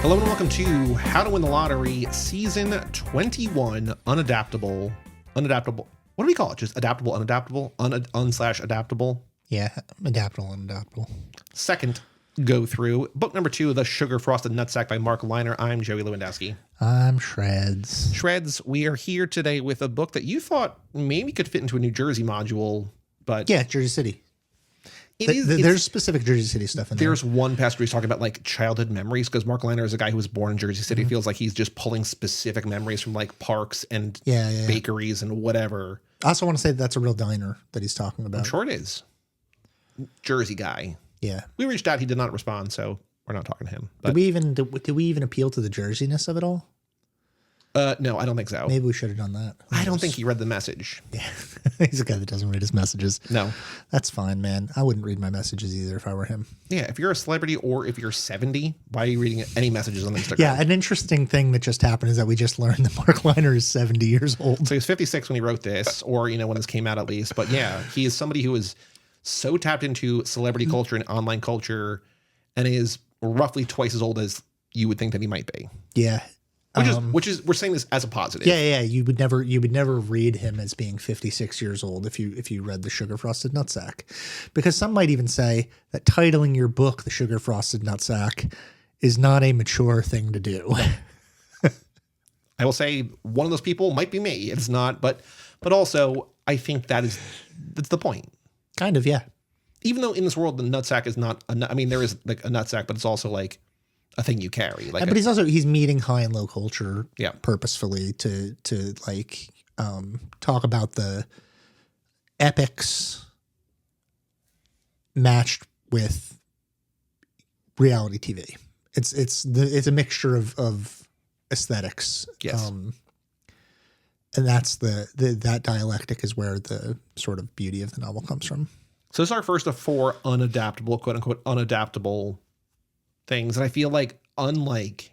Hello and welcome to How to Win the Lottery, Season 21, Unadaptable. What do we call it? Just adaptable, unadaptable, un/adaptable? Yeah, adaptable, unadaptable. Second go through. Book number 2, The Sugar Frosted Nutsack by Mark Leyner. I'm Joey Lewandowski. I'm Shreds. Shreds, we are here today with a book that you thought maybe could fit into a New Jersey module, but... Yeah, Jersey City. There's specific Jersey City stuff in there. There's one passage where he's talking about like childhood memories, because Mark Leyner is a guy who was born in Jersey City. Feels like he's just pulling specific memories from like parks and bakeries and whatever. I also want to say that's a real diner that he's talking about. I'm sure it is. Jersey guy. Yeah. We reached out. He did not respond, so we're not talking to him. But, did we even appeal to the Jerseyness of it all? No, I don't think so. Maybe we should have done that. I don't think he read the message. Yeah. He's a guy that doesn't read his messages. No. That's fine, man. I wouldn't read my messages either if I were him. Yeah, if you're a celebrity or if you're 70, why are you reading any messages on Instagram? Yeah, an interesting thing that just happened is that we just learned that Mark Leyner is 70 years old. So he was 56 when he wrote this, or, when this came out at least. But yeah, he is somebody who is so tapped into celebrity culture and online culture and is roughly twice as old as you would think that he might be. Yeah. Which is we're saying this as a positive. Yeah. You would never read him as being 56 years old if you read The Sugar Frosted Nutsack, because some might even say that titling your book The Sugar Frosted Nutsack is not a mature thing to do. I will say one of those people might be me. It's not, but also I think that's the point. Kind of, yeah. Even though in this world the nutsack is not there is like a nutsack, but it's also like a thing you carry. Like, but he's meeting high and low culture, yeah, purposefully to like talk about the epics matched with reality TV. It's a mixture of aesthetics. Yes. And that's that dialectic is where the sort of beauty of the novel comes from. So this is our first of 4 unadaptable, quote unquote, unadaptable things. And I feel like, unlike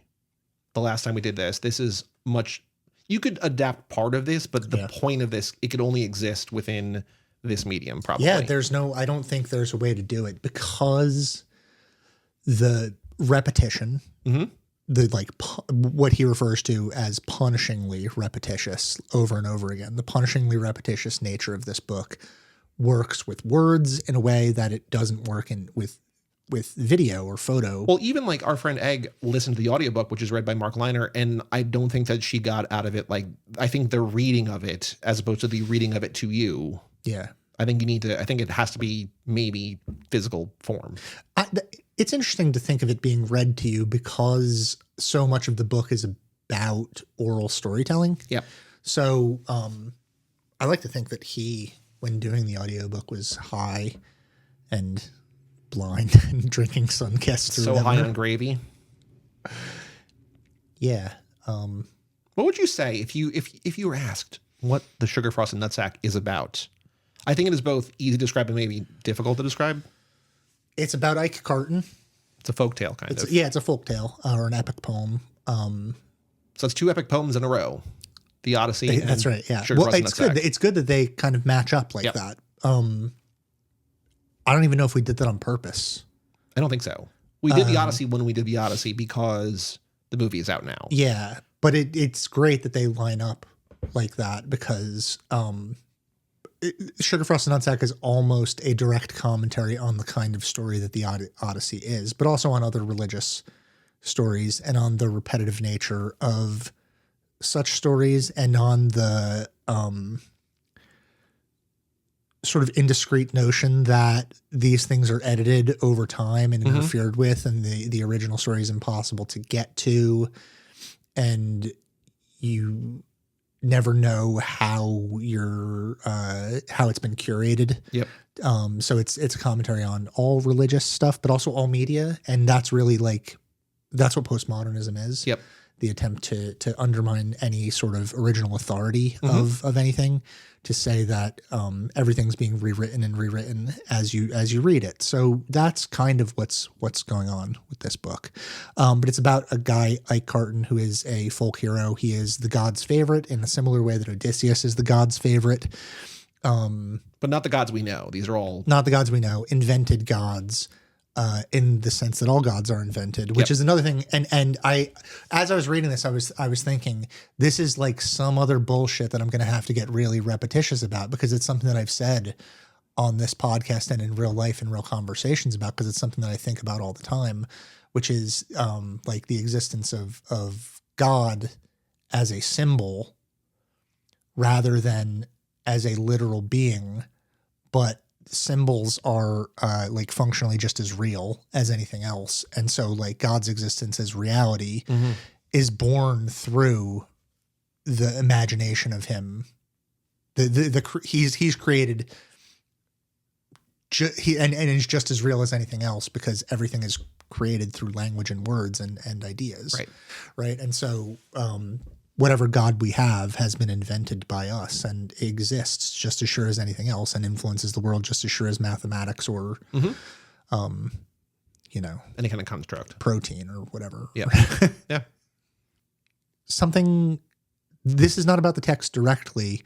the last time we did this is you could adapt part of this, but the point of this, it could only exist within this medium, probably. Yeah, I don't think there's a way to do it, because the repetition, what he refers to as punishingly repetitious over and over again, the punishingly repetitious nature of this book works with words in a way that it doesn't work with video or photo. Well, even like our friend Egg listened to the audiobook, which is read by Mark Leyner, and I don't think that she got out of it, like, I think the reading of it as opposed to the reading of it to you. Yeah. I think it has to be maybe physical form. It's interesting to think of it being read to you, because so much of the book is about oral storytelling. Yeah. So I like to think that he, when doing the audiobook, was high and blind and drinking Sunkist through so high on gravy. Yeah. What would you say if you were asked what The Sugar Frosted Nutsack is about? I think it is both easy to describe and maybe difficult to describe. It's about Ike Carton. It's a folktale kind of. Yeah, it's a folktale or an epic poem. So it's 2 epic poems in a row. The Odyssey. That's right. Yeah. Sugar Well, it's good. It's good that they kind of match up like that. I don't even know if we did that on purpose. I don't think so. We did the Odyssey when we did the Odyssey because the movie is out now. Yeah, but it's great that they line up like that, because Sugar Frosted Nutsack is almost a direct commentary on the kind of story that the Odyssey is, but also on other religious stories and on the repetitive nature of such stories, and on the sort of indiscreet notion that these things are edited over time and interfered with, and the original story is impossible to get to, and you never know how it's been curated. Yep. So it's a commentary on all religious stuff, but also all media, and that's really that's what postmodernism is. Yep. The attempt to undermine any sort of original authority of anything, to say that everything's being rewritten as you read it. So that's kind of what's going on with this book. But it's about a guy, Ike Carton, who is a folk hero. He is the god's favorite in a similar way that Odysseus is the god's favorite. But not the gods we know. These are all... Not the gods we know. Invented gods. in the sense that all gods are invented, which is another thing. And as I was reading this, I was thinking, this is like some other bullshit that I'm going to have to get really repetitious about, because it's something that I've said on this podcast and in real life and real conversations about, because it's something that I think about all the time, which is like the existence of God as a symbol rather than as a literal being, but symbols are like functionally just as real as anything else. And so like God's existence as reality is born through the imagination of him. He's created and is just as real as anything else, because everything is created through language and words and ideas. Right. And so whatever God we have has been invented by us and exists just as sure as anything else and influences the world just as sure as mathematics or, you know, any kind of construct, protein or whatever. Yeah. Yeah. Something, this is not about the text directly,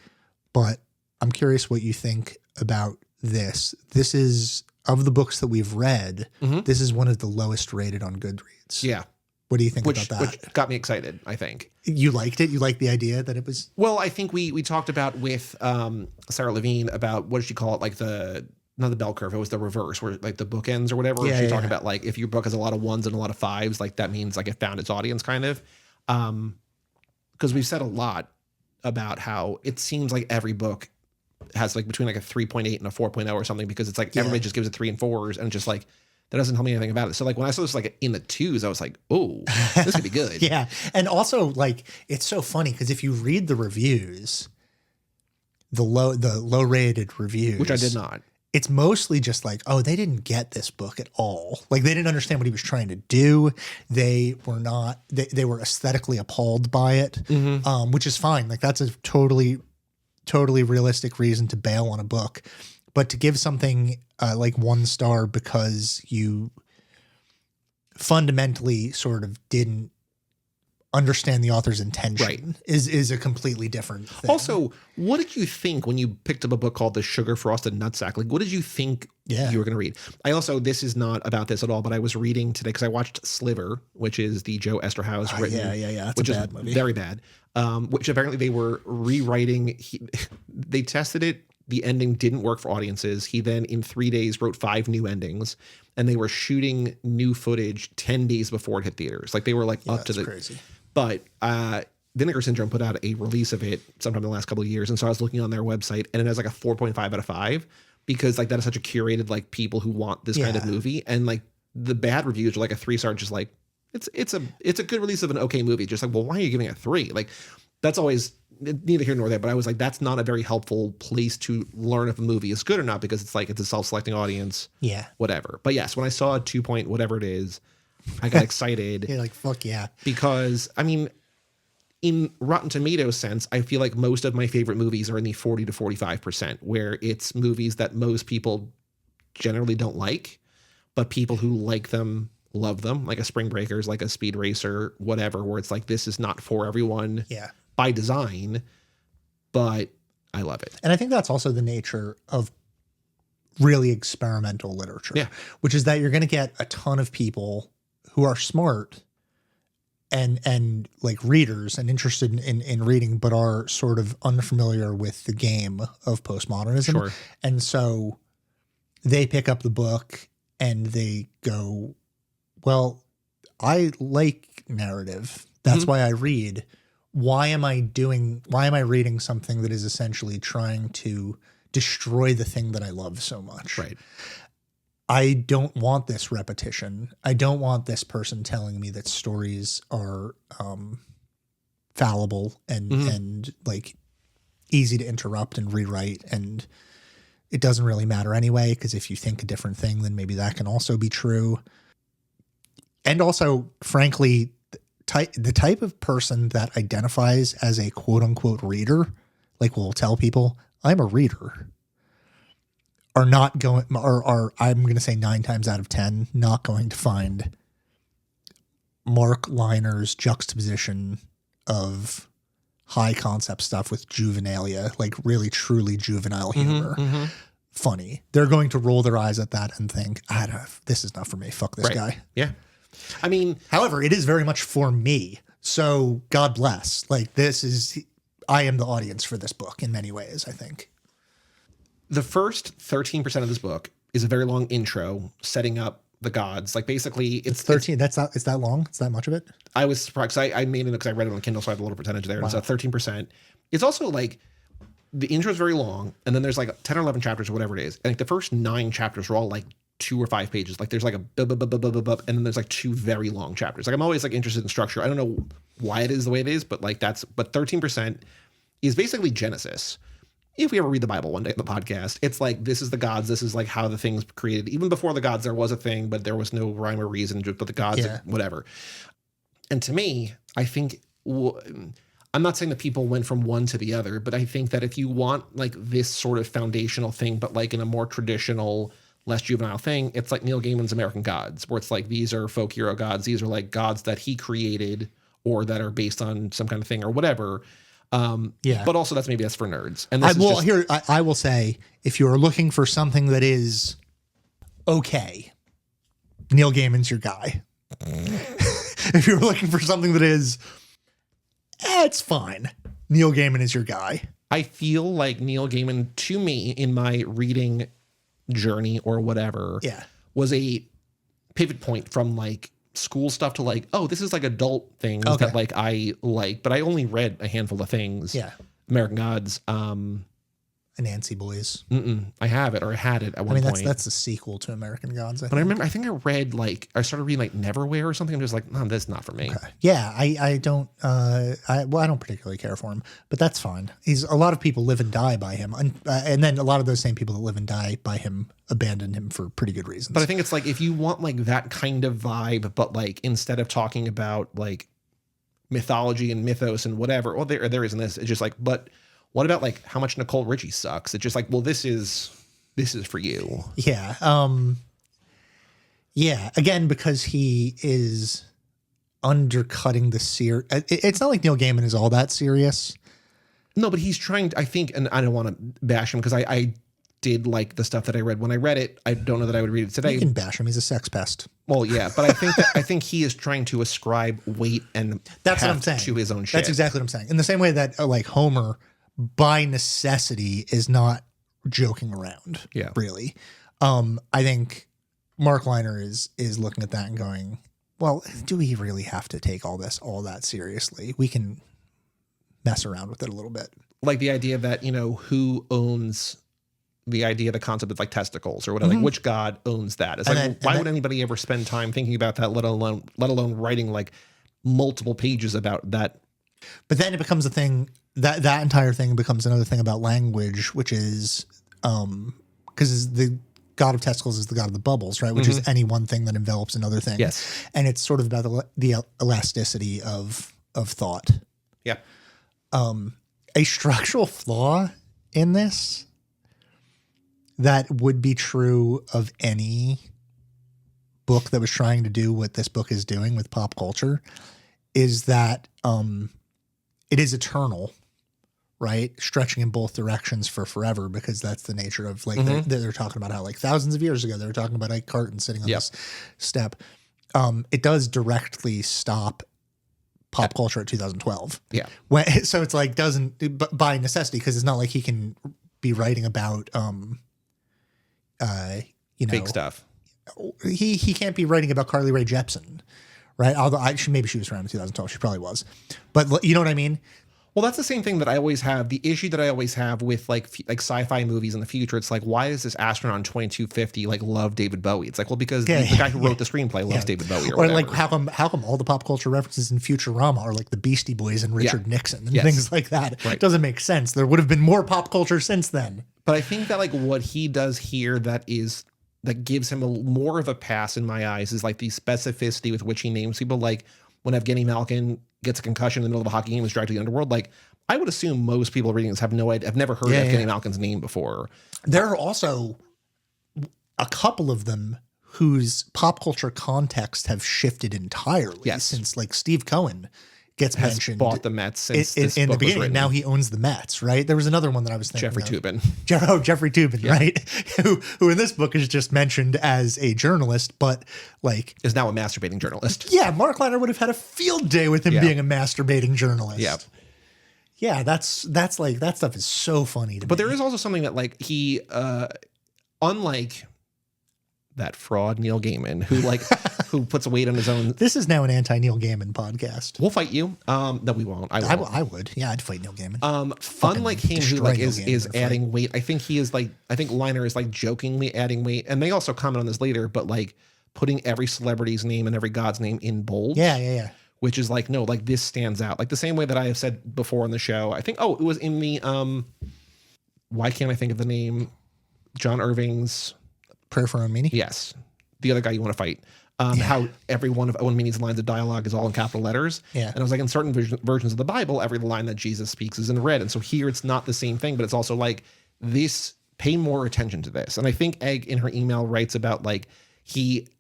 but I'm curious what you think about this. This is, of the books that we've read, this is one of the lowest rated on Goodreads. Yeah. What do you think about that? Which got me excited, I think. You liked it? You liked the idea that it was... Well, I think we talked about with Sarah Levine about, what did she call it? Like not the bell curve, it was the reverse, where like the bookends or whatever. She talked about like, if your book has a lot of ones and a lot of fives, like that means like it found its audience kind of. Because we've said a lot about how it seems like every book has like between like a 3.8 and a 4.0 or something, because it's like everybody just gives it 3 and 4s and just like, that doesn't tell me anything about it. So like when I saw this like in the 2s, I was like, oh, this could be good. Yeah. And also like, it's so funny because if you read the reviews, the low rated reviews, which I did not, it's mostly just like, oh, they didn't get this book at all. Like they didn't understand what he was trying to do. They were not, they were aesthetically appalled by it, which is fine. Like that's a totally realistic reason to bail on a book. But to give something like 1 star because you fundamentally sort of didn't understand the author's intention is a completely different thing. Also, what did you think when you picked up a book called The Sugar Frosted Nutsack? Like, what did you think you were going to read? This is not about this at all, but I was reading today because I watched Sliver, which is the Joe Esterhaus written. That's which a bad movie. Very bad. Which apparently they were rewriting. They tested it. The ending didn't work for audiences. He then, in 3 days, wrote 5 new endings, and they were shooting new footage 10 days before it hit theaters. Like they were like up to the crazy. But Vinegar Syndrome put out a release of it sometime in the last couple of years, and so I was looking on their website, and it has like a 4.5 out of 5 because like that is such a curated like people who want this kind of movie, and like the bad reviews are like a 3-star, just like it's a good release of an okay movie. Just like, well, why are you giving it 3? Like that's always neither here nor there, but I was like, that's not a very helpful place to learn if a movie is good or not, because it's like it's a self-selecting audience. Yeah. Whatever. But yes, when I saw a 2 point whatever it is, I got excited. You're like, fuck yeah. Because I mean, in Rotten Tomatoes sense, I feel like most of my favorite movies are in the 40 to 45%, where it's movies that most people generally don't like, but people who like them love them, like a Spring Breakers, like a Speed Racer, whatever, where it's like, this is not for everyone. Yeah. By design, but I love it. And I think that's also the nature of really experimental literature, which is that you're going to get a ton of people who are smart and like readers and interested in reading, but are sort of unfamiliar with the game of postmodernism. Sure. And so they pick up the book and they go, well, I like narrative. That's why I read. Why am I reading something that is essentially trying to destroy the thing that I love so much? Right. I don't want this repetition. I don't want this person telling me that stories are fallible and like easy to interrupt and rewrite, and it doesn't really matter anyway, because if you think a different thing, then maybe that can also be true. And also, frankly, the type of person that identifies as a quote unquote reader, like will tell people I'm a reader, are not going, or I'm going to say 9 times out of 10, not going to find Mark Leyner's juxtaposition of high concept stuff with juvenilia, like really truly juvenile humor, funny. They're going to roll their eyes at that and think, this is not for me. Fuck this guy. Yeah. I mean, however, it is very much for me. So God bless. Like I am the audience for this book in many ways, I think. The first 13% of this book is a very long intro setting up the gods. Like basically it's 13. It's that long? It's that much of it? I was surprised. I made it because I read it on Kindle, so I have a little percentage there. Wow. And so 13%. It's also like the intro is very long, and then there's like 10 or 11 chapters or whatever it is. And like the first 9 chapters are all like 2 or 5 pages. Like there's like a and then there's like 2 very long chapters. Like I'm always like interested in structure. I don't know why it is the way it is, but like but 13% is basically Genesis. If we ever read the Bible one day in the podcast, it's like, this is the gods. This is like how the things created. Even before the gods, there was a thing, but there was no rhyme or reason, but the gods, whatever. And to me, I think, I'm not saying that people went from one to the other, but I think that if you want like this sort of foundational thing, but like in a more traditional, less juvenile thing, it's like Neil Gaiman's American Gods, where it's like, these are folk hero gods. These are like gods that he created or that are based on some kind of thing or whatever. But also that's for nerds. And I will say, if you're looking for something that is okay, Neil Gaiman's your guy. If you're looking for something that is, it's fine, Neil Gaiman is your guy. I feel like Neil Gaiman, to me, in my reading journey or whatever, was a pivot point from like school stuff to like, oh, this is like adult things that like I like, but I only read a handful of things. American Gods, Anansi Boys. I have it, or I had it at one point. That's a sequel to American Gods. I remember, I think I read I started reading like Neverwhere or something. I'm just like, no, that's not for me. Okay. Yeah, I don't particularly care for him, but that's fine. A lot of people live and die by him, and then a lot of those same people that live and die by him abandon him for pretty good reasons. But I think it's like, if you want like that kind of vibe, but like instead of talking about like mythology and mythos and whatever, well, there isn't this. It's just like, but what about like how much Nicole Richie sucks? It's just like, well, this is for you. Yeah. Again, because he is undercutting the it's not like Neil Gaiman is all that serious. No, but he's trying to, I think, and I don't want to bash him because I did like the stuff that I read when I read it. I don't know that I would read it today. You can bash him. He's a sex pest. Well, yeah, but I think he is trying to ascribe weight and that's what I'm saying to his own shit. That's exactly what I'm saying. In the same way that like Homer, by necessity, is not joking around. Yeah, really. I think Mark Leyner is looking at that and going, well, do we really have to take all that seriously? We can mess around with it a little bit. Like the idea that, who owns the concept of like testicles or whatever, like which god owns that? It's like, why would anybody ever spend time thinking about that, let alone writing like multiple pages about that? But then it becomes a thing that entire thing becomes another thing about language, which is, because the god of testicles is the god of the bubbles, right? Which is any one thing that envelops another thing. Yes. And it's sort of about the elasticity of thought. Yeah. A structural flaw in this that would be true of any book that was trying to do what this book is doing with pop culture is that it is eternal, right? Stretching in both directions for forever, because that's the nature of like, they're talking about how like thousands of years ago, they were talking about Ike Carton sitting on this step. It does directly stop pop culture at 2012. Yeah. So it's like, by necessity, because it's not like he can be writing about, fake stuff. He can't be writing about Carly Rae Jepsen, right? Although maybe she was around in 2012. She probably was, but you know what I mean? Well, that's the same thing that I always have. The issue that I always have with like sci-fi movies in the future, it's like, why does this astronaut on 2250 like love David Bowie? It's like, well, because the guy who wrote the screenplay loves David Bowie, or like how come all the pop culture references in Futurama are like the Beastie Boys and Richard Nixon and things like that? Right. It doesn't make sense. There would have been more pop culture since then. But I think that like what he does here that gives him more of a pass in my eyes is like the specificity with which he names people. Like when Evgeny Malkin gets a concussion in the middle of a hockey game and is dragged to the underworld, like I would assume most people reading this have no idea. I've never heard Evgeny Malkin's name before. There are also a couple of them whose pop culture context have shifted entirely since like Steve Cohen gets has mentioned. bought the Mets since in the beginning. Now he owns the Mets, right? There was another one that I was thinking Jeffrey of. Toobin. Jeffrey Toobin, right? Who in this book is just mentioned as a journalist, but like is now a masturbating journalist. Yeah, Mark Leyner would have had a field day with him being a masturbating journalist. Yeah. Yeah, that's like that stuff is so funny to me. But there is also something that like he unlike that fraud Neil Gaiman who puts weight on his own. This is now an anti-Neil Gaiman podcast. We'll fight you. No, we won't. I would. Yeah, I'd fight Neil Gaiman. Unlike him who like is adding weight. I think Leyner is like jokingly adding weight. And they also comment on this later, but like putting every celebrity's name and every god's name in bold. Yeah. Which is like, no, like this stands out. Like the same way that I have said before on the show. I think, it was in the why can't I think of the name? John Irving's Prayer for Owen Meany? Yes. The other guy you want to fight. How every one of Owen Meany's lines of dialogue is all in capital letters. Yeah. And I was like, in certain versions of the Bible, every line that Jesus speaks is in red. And so here it's not the same thing, but it's also like this, pay more attention to this. And I think Egg in her email writes about like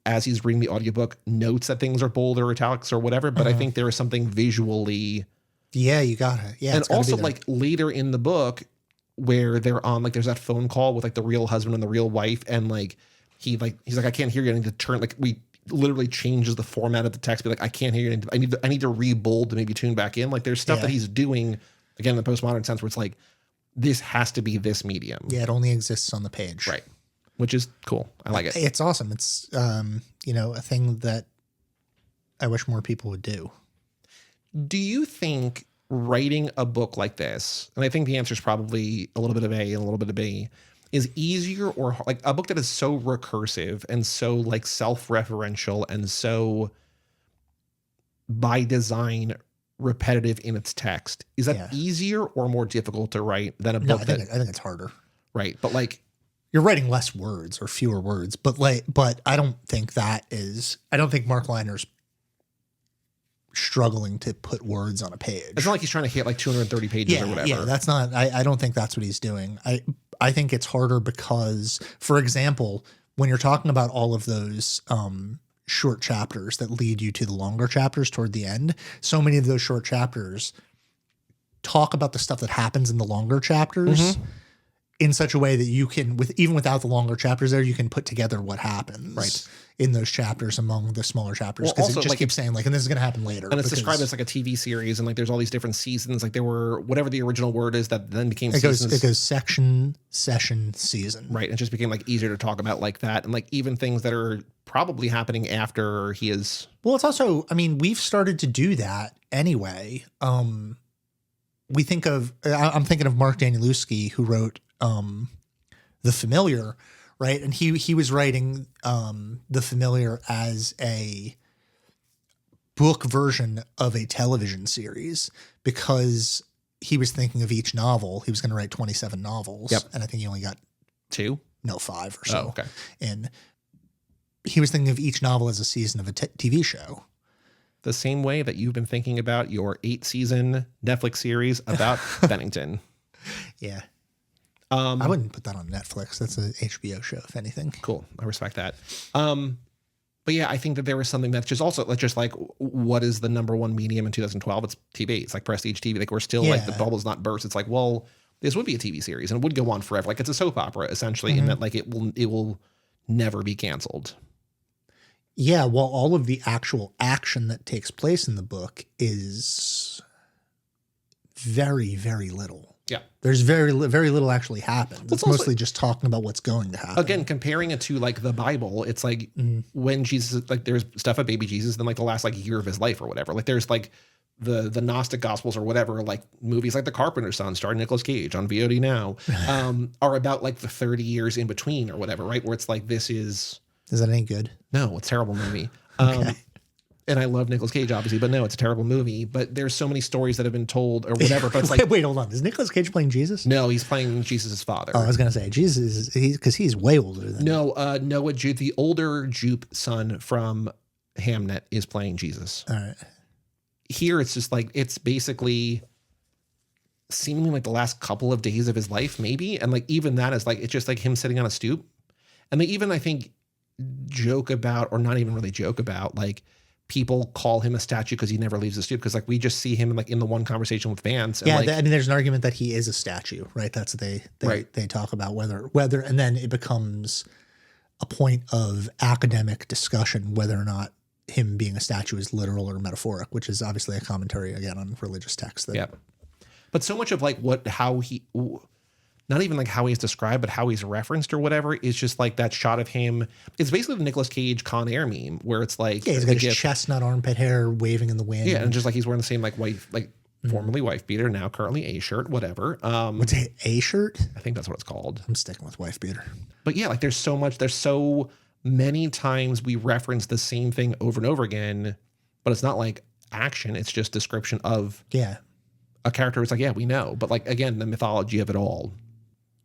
as he's reading the audiobook, notes that things are bold or italics or whatever. But I think there is something visually. Yeah, you got it. Yeah. And also like later in the book, where they're on, like, there's that phone call with like the real husband and the real wife. And like, he's like, I can't hear you. I need to turn, like, we literally changes the format of the text. Be like, I can't hear you. I need to re-bold to maybe tune back in. Like there's stuff that he's doing again, in the postmodern sense where it's like, this has to be this medium. Yeah. It only exists on the page. Right. Which is cool. I like it. It's awesome. It's, a thing that I wish more people would do. Do you think writing a book like this, and I think the answer is probably a little bit of A and a little bit of B, is easier or like a book that is so recursive and so like self-referential and so by design repetitive in its text? Is that easier or more difficult to write than a book? I think it's harder. Right. But like you're writing less words or fewer words, but I don't think Mark Leyner's struggling to put words on a page. It's not like he's trying to hit like 230 pages or whatever. Yeah, that's not, I don't think that's what he's doing. I think it's harder because, for example, when you're talking about all of those short chapters that lead you to the longer chapters toward the end, so many of those short chapters talk about the stuff that happens in the longer chapters in such a way that you can, even without the longer chapters there, you can put together what happens in those chapters among the smaller chapters. Because it just keeps saying like, and this is going to happen later. And it's described as like a TV series, and like there's all these different seasons. Like there were whatever the original word is that then became seasons. It goes section, session, season. Right. It just became like easier to talk about like that. And like even things that are probably happening after he is. Well, it's also, I mean, we've started to do that anyway. We think of, I'm thinking of Mark Danielewski, who wrote The Familiar, right? And he was writing The Familiar as a book version of a television series because he was thinking of each novel. He was going to write 27 novels. Yep. And I think he only got 5 or so. Oh, okay. And he was thinking of each novel as a season of a TV show. The same way that you've been thinking about your 8-season Netflix series about Bennington. Yeah. I wouldn't put that on Netflix. That's an HBO show, if anything. Cool. I respect that. But yeah, I think that there was something that's just like, what is the number one medium in 2012? It's TV. It's like prestige TV. Like we're still like the bubble's not burst. It's like, well, this would be a TV series and it would go on forever. Like it's a soap opera essentially in that like it will never be canceled. Yeah. Well, all of the actual action that takes place in the book is very, very little. Yeah. There's very little actually happens. It's mostly just talking about what's going to happen. Again, comparing it to like the Bible, it's like when Jesus, like there's stuff about baby Jesus, then like the last like year of his life or whatever. Like there's like the Gnostic Gospels or whatever, like movies like The Carpenter's Son starring Nicolas Cage on VOD now, are about like the 30 years in between or whatever, right? Where it's like, this is that any good? No, it's a terrible movie. Okay. And I love Nicolas Cage, obviously, but no, it's a terrible movie. But there's so many stories that have been told or whatever. But it's like, wait, hold on. Is Nicolas Cage playing Jesus? No, he's playing Jesus' father. Oh, I was going to say Jesus, because he's way older than Noah Jupe, the older Jupe son from Hamnet, is playing Jesus. All right. Here, it's just like, it's basically seemingly like the last couple of days of his life, maybe. And like, even that is like, it's just like him sitting on a stoop. And they even, I think, joke about, or not even really joke about, like, people call him a statue because he never leaves the studio, because like we just see him like in the one conversation with Vance. And Yeah, like, I mean, there's an argument that he is a statue, right? That's what they talk about whether, and then it becomes a point of academic discussion whether or not him being a statue is literal or metaphoric, which is obviously a commentary again on religious texts. Yeah, but so much of like how he, not even like how he's described, but how he's referenced or whatever, is just like that shot of him. It's basically the Nicolas Cage Con Air meme where it's like, yeah, he's got his chestnut armpit hair waving in the wind. Yeah, and just like he's wearing the same like white, like formerly wife beater, now currently a shirt, whatever. What's a shirt? I think that's what it's called. I'm sticking with wife beater. But yeah, like there's so many times we reference the same thing over and over again, but it's not like action. It's just description of a character. It's like, yeah, we know. But like, again, the mythology of it all.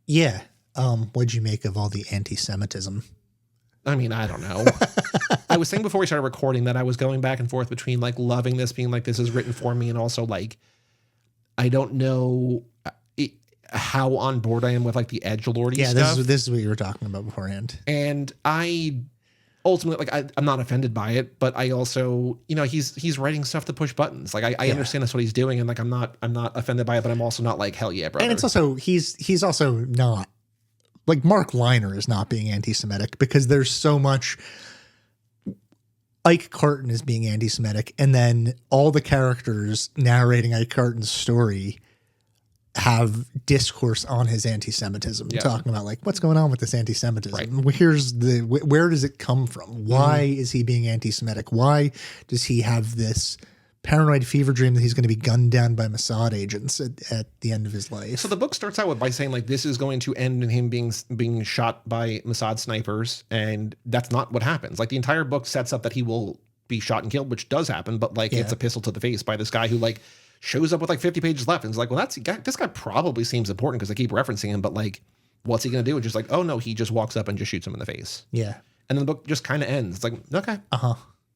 Yeah. What'd you make of all the anti-Semitism? I mean, I don't know. I was saying before we started recording that I was going back and forth between like loving this, being like, this is written for me, and also like, I don't know how on board I am with like the edgelordy stuff. This is what you were talking about beforehand. And I ultimately, like, I'm not offended by it, but I also, you know, he's writing stuff to push buttons. Like I understand that's what he's doing, and like I'm not offended by it, but I'm also not like, hell yeah, brother. And it's also he's also not like Mark Leyner is not being anti-Semitic, because there's so much. Ike Carton is being anti-Semitic, and then all the characters narrating Ike Carton's story have discourse on his anti-Semitism, talking about like what's going on with this anti-Semitism. Right. Where does it come from? Why is he being anti-Semitic? Why does he have this paranoid fever dream that he's going to be gunned down by Mossad agents at the end of his life? So the book starts out by saying like this is going to end in him being shot by Mossad snipers, and that's not what happens. Like the entire book sets up that he will be shot and killed, which does happen, but like it's a pistol to the face by this guy who like shows up with like 50 pages left and is like, well, this guy probably seems important because I keep referencing him, but like, what's he going to do? It's just like, oh no, he just walks up and just shoots him in the face. Yeah. And then the book just kind of ends. It's like, okay.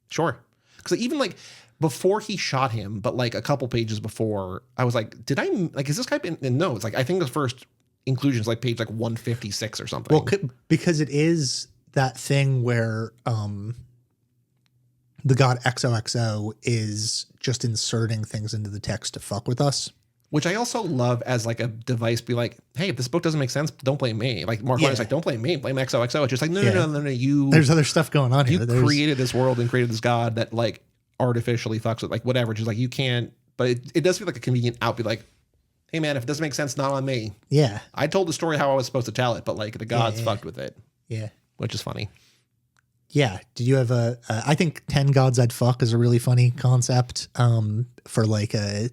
Sure. Because even like before he shot him, but like a couple pages before, I was like, is this guy in? No, it's like, I think the first inclusion is like page like 156 or something. Well, because it is that thing where, the god XOXO is just inserting things into the text to fuck with us. Which I also love as like a device, be like, hey, if this book doesn't make sense, don't blame me. Like Mark Leyner's like, don't blame me, blame XOXO. It's just like, no, you. There's other stuff going on here. You created this world and created this god that like artificially fucks with like whatever. Just like you can't, but it does feel like a convenient out. Be like, hey man, if it doesn't make sense, not on me. Yeah. I told the story how I was supposed to tell it, but like the gods fucked with it. Yeah. Which is funny. Yeah. Did you have I think 10 gods I'd fuck is a really funny concept for like a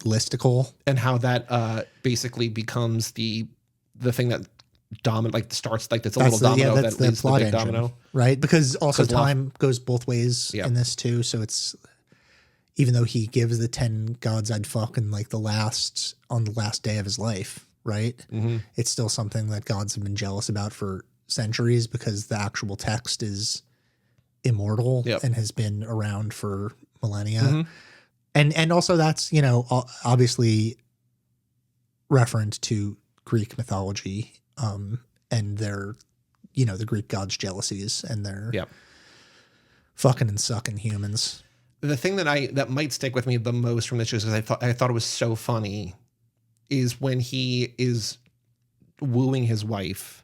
listicle. And how that basically becomes the thing that starts like that's a little domino that leads to the big domino. Right? Because also time goes both ways in this too. So it's, even though he gives the 10 gods I'd fuck in like on the last day of his life, right? Mm-hmm. It's still something that gods have been jealous about for centuries, because the actual text is immortal and has been around for millennia. Mm-hmm. And also that's, you know, obviously referent to Greek mythology and their, you know, the Greek gods' jealousies and their fucking and sucking humans. The thing that might stick with me the most from this, just because I thought it was so funny, is when he is wooing his wife.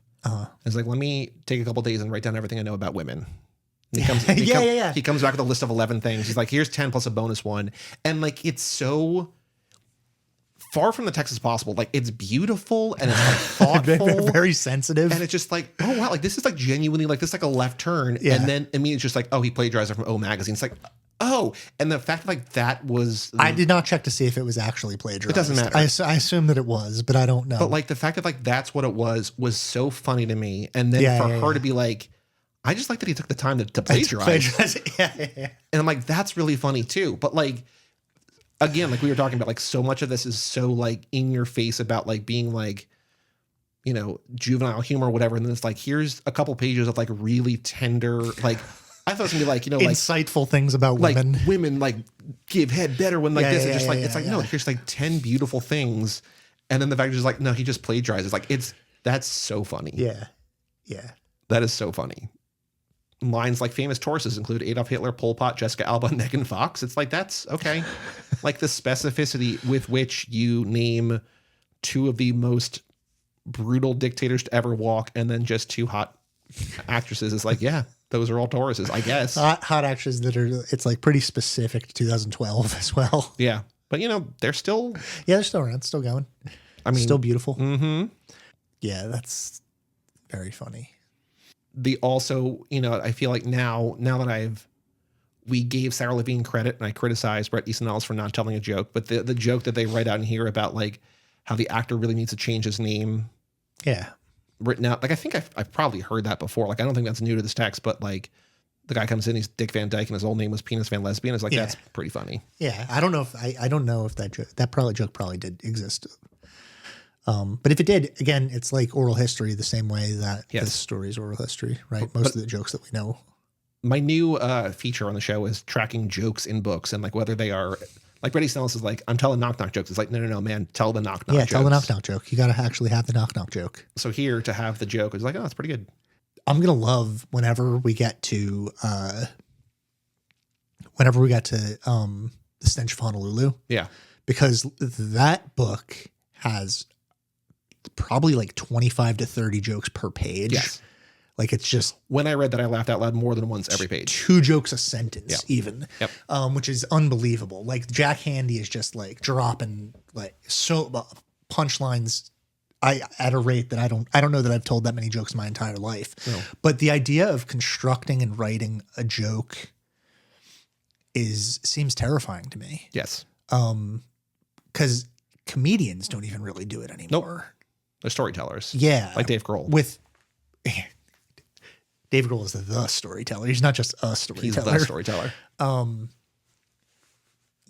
It's like, let me take a couple days and write down everything I know about women. He comes, he comes back with a list of 11 things. He's like, here's 10 plus a bonus one. And like, it's so far from the text as possible. Like, it's beautiful and it's like thoughtful. Very sensitive. And it's just like, oh wow, like this is like genuinely like this is like a left turn. Yeah. And then immediately it's just like, oh, he plagiarized it from O Magazine. It's like, oh, and the fact that like that was... I did not check to see if it was actually plagiarized. It doesn't matter. I assume that it was, but I don't know. But like the fact that like that's what it was so funny to me. And then for her to be like, I just like that he took the time to plagiarize. And I'm like, that's really funny too. But like, again, like we were talking about, like so much of this is so like in your face about like being like, you know, juvenile humor or whatever. And then it's like, here's a couple pages of like really tender, like... I thought it was gonna be like, you know, like insightful things about women. Like women like give head better when like this. It's just like it's like no, here's like 10 beautiful things, and then the fact is like no, he just plagiarizes. Like that's so funny. Yeah, yeah, that is so funny. lines like famous Tauruses include Adolf Hitler, Pol Pot, Jessica Alba, and Megan Fox. It's like, that's okay. Like the specificity with which you name two of the most brutal dictators to ever walk and then just two hot actresses is like, yeah, those are all Tauruses, I guess. Hot actresses that are, it's like pretty specific to 2012 as well. Yeah. But, you know, they're still. Yeah, they're still around, still going. I mean, still beautiful. Mm-hmm. Yeah, that's very funny. The also, you know, I feel like now that we gave Sarah Levine credit and I criticized Bret Easton Ellis for not telling a joke, but the joke that they write out in here about like how the actor really needs to change his name. Yeah. Written out. Like, I think I've probably heard that before. Like, I don't think that's new to this text, but like the guy comes in, he's Dick Van Dyke and his old name was Penis Van Lesbian. It's like, that's pretty funny. Yeah. I don't know if that joke probably did exist. But if it did, again, it's like oral history the same way that this story is oral history, right? Most of the jokes that we know. My new feature on the show is tracking jokes in books and like whether they are like Bret Easton Ellis is like, I'm telling knock-knock jokes. It's like, no, man, tell the knock-knock jokes. Yeah, tell the knock-knock joke. You got to actually have the knock-knock joke. So here to have the joke is like, oh, that's pretty good. I'm going to love whenever we get to the Stench of Honolulu. Yeah. Because that book has probably like 25 to 30 jokes per page. Yes. Like it's just, when I read that, I laughed out loud more than once every page. 2 jokes a sentence, even, which is unbelievable. Like Jack Handy is just like dropping like so punchlines at a rate that I don't know that I've told that many jokes in my entire life. No. But the idea of constructing and writing a joke seems terrifying to me. Yes. Because comedians don't even really do it anymore. Nope. They're storytellers. Yeah. Like Dave Grohl. Dave Grohl is the storyteller. He's not just a storyteller. He's the storyteller.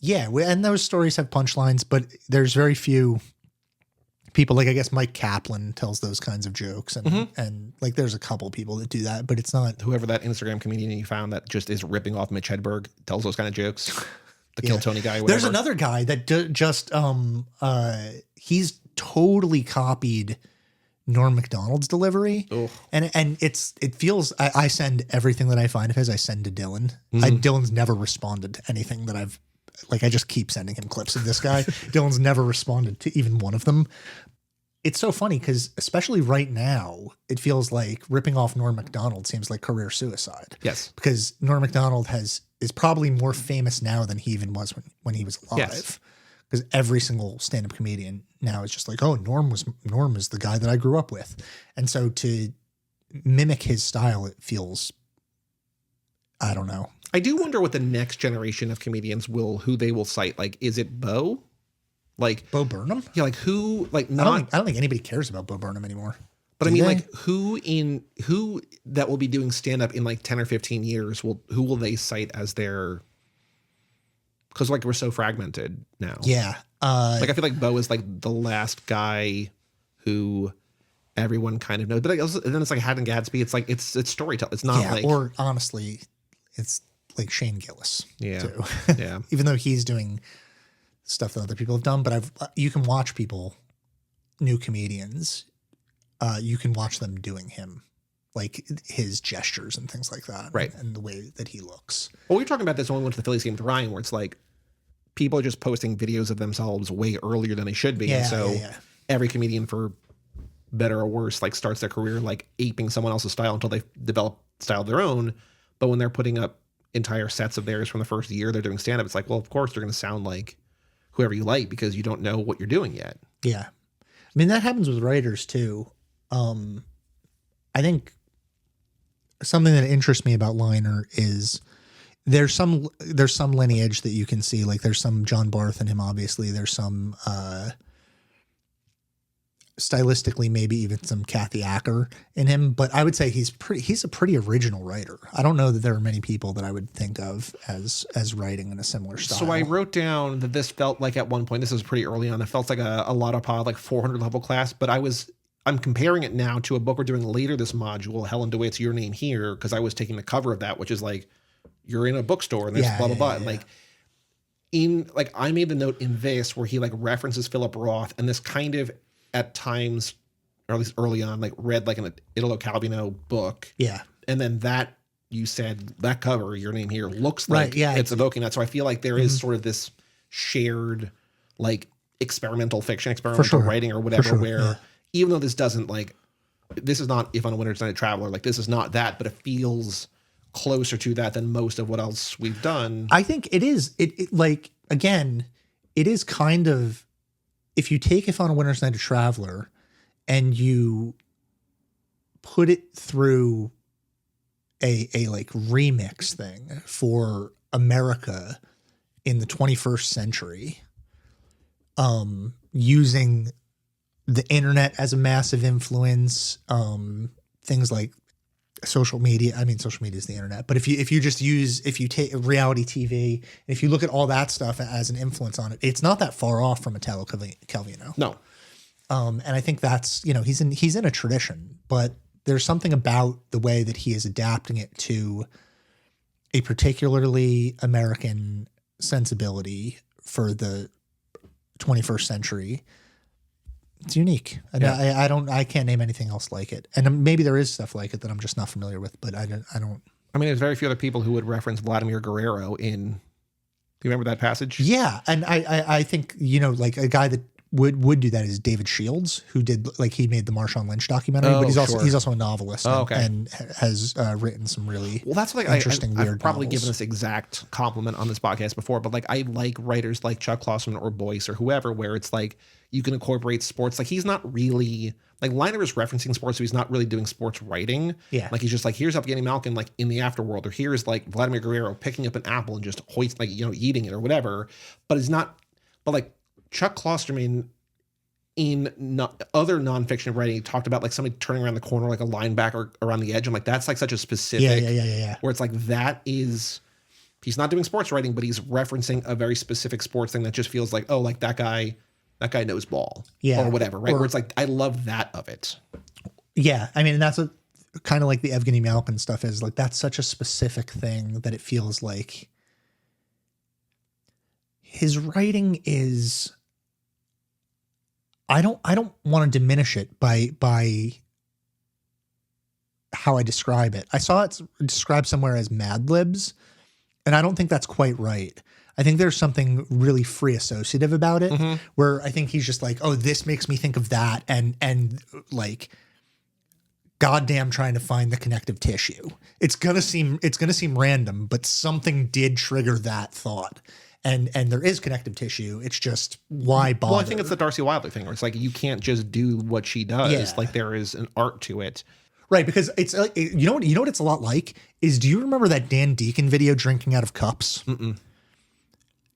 Yeah, and those stories have punchlines, but there's very few people. Like I guess Mike Kaplan tells those kinds of jokes, and like there's a couple people that do that, but it's not whoever that Instagram comedian you found that just is ripping off Mitch Hedberg tells those kind of jokes. The Kill Tony guy. Whatever. There's another guy that just he's totally copied Norm Macdonald's delivery. Ugh. And it feels, I send everything that I find of his, I send to Dylan. Dylan's never responded to anything that I just keep sending him clips of this guy. Dylan's never responded to even one of them. It's so funny because especially right now, it feels like ripping off Norm Macdonald seems like career suicide. Yes. Because Norm Macdonald is probably more famous now than he even was when he was alive. Yes. Because every single stand-up comedian now is just like, oh, Norm is the guy that I grew up with. And so to mimic his style, it feels, I don't know. I do wonder what the next generation of comedians who they will cite. Like, is it Bo? Like Bo Burnham? Yeah, like who, like not. I don't think anybody cares about Bo Burnham anymore. But I mean, like who that will be doing stand-up in like 10 or 15 years who will they cite as their, because like we're so fragmented now. Yeah. Like I feel like Bo is like the last guy who everyone kind of knows. But like, and then it's like Haddon Gadsby. It's like it's storytelling. It's not like, or honestly, it's like Shane Gillis. Yeah. Too. Yeah. Even though he's doing stuff that other people have done, but you can watch new comedians. You can watch them doing him, like his gestures and things like that. Right. And the way that he looks. Well, we were talking about this when we went to the Phillies game with Ryan, where it's like people are just posting videos of themselves way earlier than they should be. And so every comedian, for better or worse, like starts their career like aping someone else's style until they develop style of their own. But when they're putting up entire sets of theirs from the first year they're doing stand-up, it's like, well, of course they're going to sound like whoever you like because you don't know what you're doing yet. Yeah. I mean, that happens with writers too. I think something that interests me about leyner is there's some lineage that you can see. Like there's some John Barth in him, obviously. There's some stylistically maybe even some Kathy Acker in him, but I would say he's a pretty original writer. I don't know that there are many people that I would think of as writing in a similar style. So I wrote down that this felt like at one point, this was pretty early on, it felt like a lot of pod, like 400 level class, but I'm comparing it now to a book we're doing later this module, Helen DeWitt's Your Name Here, because I was taking the cover of that, which is like, you're in a bookstore and there's blah, blah, blah. And like, I made the note in this where he like references Philip Roth and this kind of at times, or at least early on, like read like an Italo Calvino book. Yeah. And then that you said that cover, your name here looks like it's evoking that. So I feel like there is sort of this shared like experimental fiction, experimental writing or whatever, where even though this doesn't like, this is not If on a Winter's Night a Traveler, like this is not that, but it feels closer to that than most of what else we've done. I think it is. It like, again, it is kind of, if you take If on a Winter's Night a Traveler and you put it through a like remix thing for America in the 21st century, using the internet as a massive influence, things like social media. I mean, social media is the internet, but if you take reality TV, and if you look at all that stuff as an influence on it, it's not that far off from Italo Calvino. No. And I think that's, he's in a tradition, but there's something about the way that he is adapting it to a particularly American sensibility for the 21st century. It's unique. And I can't name anything else like it. And maybe there is stuff like it that I'm just not familiar with, but I don't. I mean, there's very few other people who would reference Vladimir Guerrero in, do you remember that passage? Yeah. And I think, like a guy that would do that is David Shields, who did, like, he made the Marshawn Lynch documentary, but he's also a novelist and has written some really that's like interesting, weird I've probably novels. given this exact compliment on this podcast before, but like I like writers like Chuck Klosterman or Boyce or whoever, where it's like you can incorporate sports. Like he's not really, like Leyner is referencing sports, so he's not really doing sports writing. Yeah. Like he's just like, here's Evgeny Malkin like in the afterworld, or here's like Vladimir Guerrero picking up an apple and just eating it or whatever. But it's not, but like Chuck Klosterman in other nonfiction writing talked about like somebody turning around the corner like a linebacker around the edge. I'm like, that's like such a specific, where it's like that is, he's not doing sports writing, but he's referencing a very specific sports thing that just feels like, oh, like that guy knows ball, or whatever, right? Where it's like, I love that of it. Yeah, I mean, and that's what kind of like the Evgeny Malkin stuff is, like that's such a specific thing that it feels like his writing is. I don't want to diminish it by how I describe it. I saw it described somewhere as Mad Libs, and I don't think that's quite right. I think there's something really free associative about it, where I think he's just like, oh, this makes me think of that, and like, goddamn, trying to find the connective tissue. It's gonna seem random, but something did trigger that thought. And there is connective tissue. It's just, why bother? Well, I think it's the Darcy Wilder thing, where it's like you can't just do what she does. Yeah. Like there is an art to it, right? Because it's like, you know what it's a lot like is, do you remember that Dan Deacon video, Drinking Out of Cups? Mm-mm.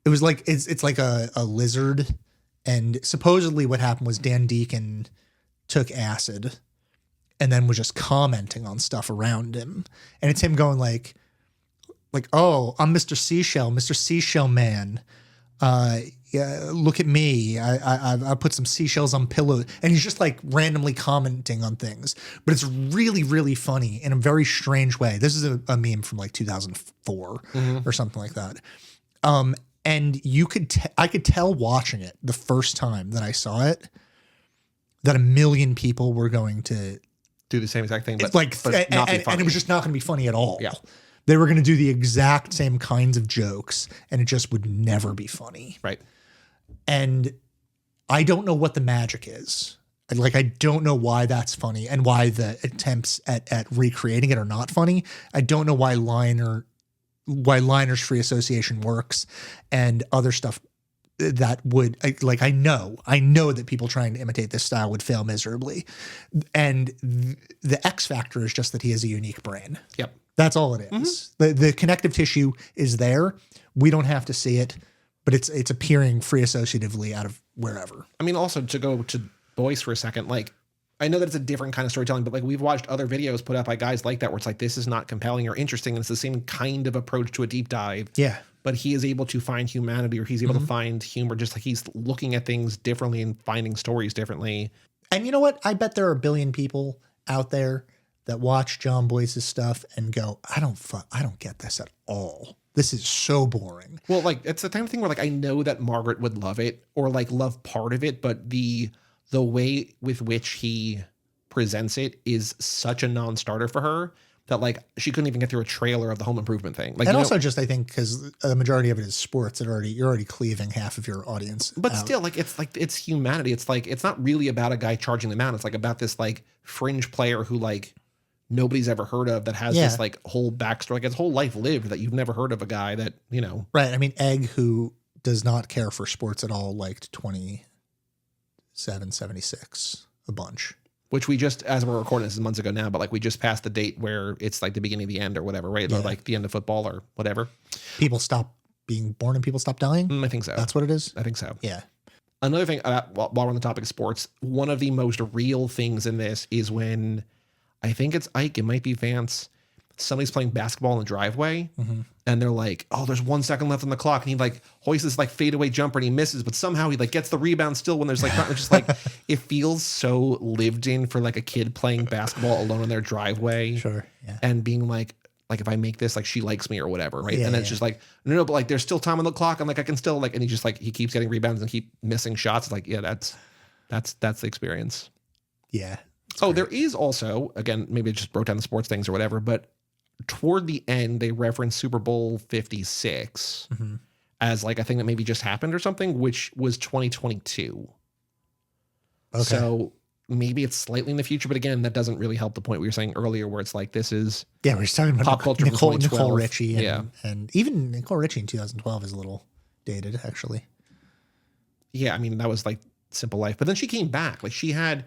It was like it's like a lizard, and supposedly what happened was Dan Deacon took acid, and then was just commenting on stuff around him, and it's him going like, oh, I'm Mr. Seashell Man. Yeah, look at me. I put some seashells on pillows. And he's just like randomly commenting on things. But it's really, really funny in a very strange way. This is a meme from like 2004 or something like that. And I could tell watching it the first time that I saw it that a million people were going to do the same exact thing, but not be funny. And it was just not going to be funny at all. Yeah. They were going to do the exact same kinds of jokes, and it just would never be funny. Right. And I don't know what the magic is. Like, I don't know why that's funny and why the attempts at recreating it are not funny. I don't know why Leyner's free association works and other stuff that would, like, I know that people trying to imitate this style would fail miserably. And the X factor is just that he has a unique brain. Yep. That's all it is. The connective tissue is there. We don't have to see it, but it's appearing free associatively out of wherever. I mean, also to go to Boyce for a second, like, I know that it's a different kind of storytelling, but like we've watched other videos put up by guys like that where it's like, this is not compelling or interesting. And it's the same kind of approach to a deep dive. Yeah. But he is able to find humanity, or he's able to find humor, just like he's looking at things differently and finding stories differently. And you know what? I bet there are a billion people out there that watch John Boyce's stuff and go, I don't get this at all. This is so boring. Well, like, it's the type of thing where like I know that Margaret would love it or like love part of it, but the way with which he presents it is such a non-starter for her that like she couldn't even get through a trailer of the Home Improvement thing. Like, and also just I think because the majority of it is sports, you're already cleaving half of your audience. But out. still, like it's humanity. It's like it's not really about a guy charging them out. It's like about this like fringe player who like nobody's ever heard of that has this like whole backstory, like his whole life lived that you've never heard of a guy that, you know. Right. I mean, Egg, who does not care for sports at all, liked 2776 a bunch. Which we just, as we're recording this is months ago now, but like we just passed the date where it's like the beginning of the end or whatever, right? Or like the end of football or whatever. People stop being born and people stop dying? I think so. That's what it is? I think so. Yeah. Another thing, while we're on the topic of sports, one of the most real things in this is when, I think it's Ike, it might be Vance, somebody's playing basketball in the driveway, and they're like, oh, there's 1 second left on the clock, and he like hoists this like fadeaway jumper and he misses, but somehow he like gets the rebound still when there's like not just like it feels so lived in for like a kid playing basketball alone in their driveway. Sure. Yeah. And being like if I make this, like she likes me or whatever, right? Yeah, and it's just like no, but like there's still time on the clock. I'm like, I can still like, and he just like he keeps getting rebounds and keep missing shots. It's like, yeah, that's the experience. Yeah. Oh, there is also, again, maybe I just wrote down the sports things or whatever, but toward the end, they reference Super Bowl 56 as like a thing that maybe just happened or something, which was 2022. Okay. So maybe it's slightly in the future, but again, that doesn't really help the point we were saying earlier where it's like this is we're just talking about pop culture Nicole Richie. And, and even Nicole Richie in 2012 is a little dated, actually. Yeah, I mean, that was like Simple Life. But then she came back. Like she had...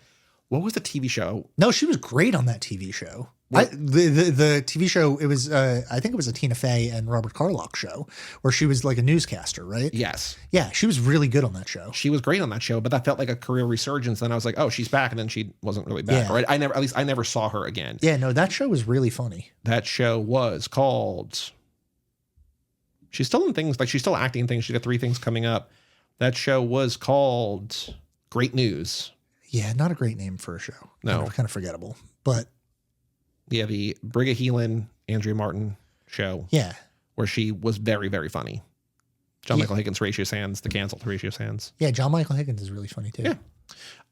What was the TV show? No, she was great on that TV show. The TV show, it was, I think it was a Tina Fey and Robert Carlock show where she was like a newscaster, right? Yes. Yeah, she was really good on that show. She was great on that show, but that felt like a career resurgence. Then I was like, oh, she's back. And then she wasn't really back. Yeah. Right? I never saw her again. Yeah, no, that show was really funny. That show was called... She's still in things, like she's still acting in things. She's got 3 things coming up. That show was called Great News. Yeah, not a great name for a show. No. Kind of forgettable. But yeah, the Briga Heelan, Andrea Martin show. Yeah. Where she was very, very funny. John Michael Higgins, Horatio Sands, the canceled Horatio Sands. Yeah, John Michael Higgins is really funny too.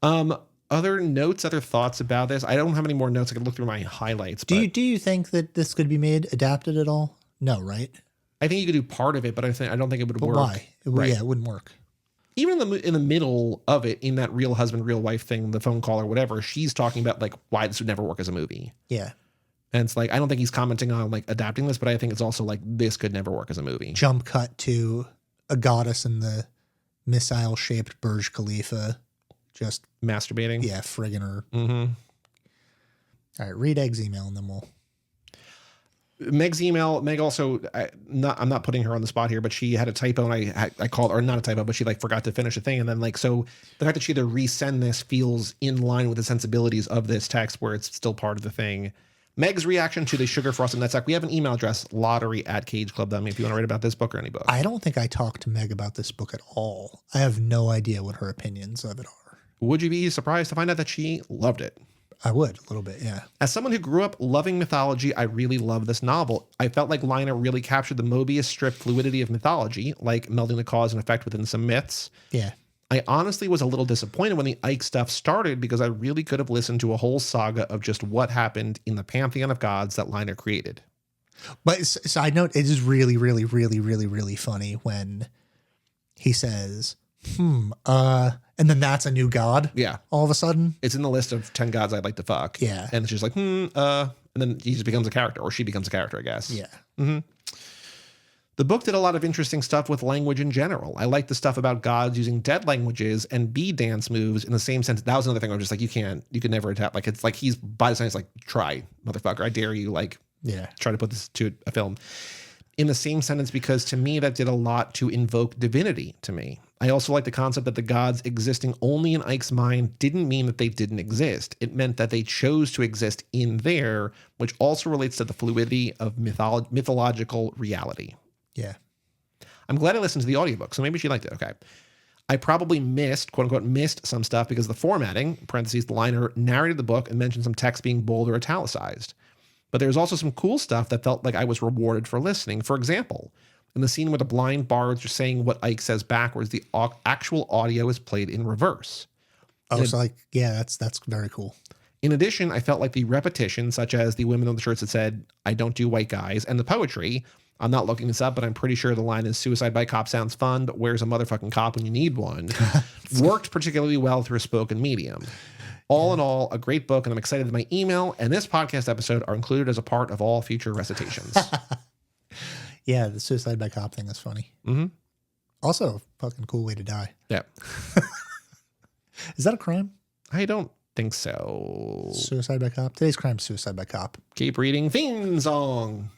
Yeah. Other notes, other thoughts about this? I don't have any more notes. I could look through my highlights. Do you think that this could be made adapted at all? No, right? I think you could do part of it, but I don't think it would work. Why? Right. Yeah, it wouldn't work. Even in the middle of it, in that real husband, real wife thing, the phone call or whatever, she's talking about like why this would never work as a movie. Yeah. And it's like, I don't think he's commenting on like adapting this, but I think it's also like this could never work as a movie. Jump cut to a goddess in the missile shaped Burj Khalifa just masturbating. Yeah, friggin' her. Mm-hmm. All right, read Egg's email and then we'll. Meg's email. Meg also, I'm not putting her on the spot here, but she had a typo and I called, or not a typo, but she like forgot to finish a thing. And then like, so the fact that she had to resend this feels in line with the sensibilities of this text where it's still part of the thing. Meg's reaction to the sugar frosted nutsack. We have an email address, lottery@cageclub.me if you want to write about this book or any book. I don't think I talked to Meg about this book at all. I have no idea what her opinions of it are. Would you be surprised to find out that she loved it? I would, a little bit, yeah. As someone who grew up loving mythology, I really love this novel. I felt like leyner really captured the Mobius strip fluidity of mythology, like melding the cause and effect within some myths. Yeah. I honestly was a little disappointed when the Ike stuff started because I really could have listened to a whole saga of just what happened in the pantheon of gods that leyner created. But side note, it is really, really, really, really, really funny when he says, and then that's a new god. Yeah. All of a sudden. It's in the list of 10 gods I'd like to fuck. Yeah. And it's just like, and then he just becomes a character, or she becomes a character, I guess. Yeah. Mm-hmm. The book did a lot of interesting stuff with language in general. I like the stuff about gods using dead languages and bee dance moves in the same sense. That was another thing where I'm just like, you can never adapt. Like, it's like he's by the time he's like, try, motherfucker, I dare you, like, try to put this to a film. In the same sentence, because to me, that did a lot to invoke divinity to me. I also like the concept that the gods existing only in Ike's mind didn't mean that they didn't exist. It meant that they chose to exist in there, which also relates to the fluidity of mythological reality. Yeah. I'm glad I listened to the audiobook, so maybe she liked it. Okay. I probably missed, quote unquote, missed some stuff because the formatting, parentheses, the leyner, narrated the book and mentioned some text being bold or italicized. But there's also some cool stuff that felt like I was rewarded for listening. For example, in the scene where the blind bards are saying what Ike says backwards, the actual audio is played in reverse. Oh, so like, yeah, that's very cool. In addition, I felt like the repetition, such as the women on the shirts that said, I don't do white guys, and the poetry, I'm not looking this up, but I'm pretty sure the line is suicide by cop sounds fun, but where's a motherfucking cop when you need one, worked particularly well through a spoken medium. All in all, a great book, and I'm excited that my email and this podcast episode are included as a part of all future recitations. Yeah, the suicide by cop thing is funny. Mm-hmm. Also, fucking cool way to die. Yeah. Is that a crime? I don't think so. Suicide by cop? Today's crime is suicide by cop. Keep reading theme song.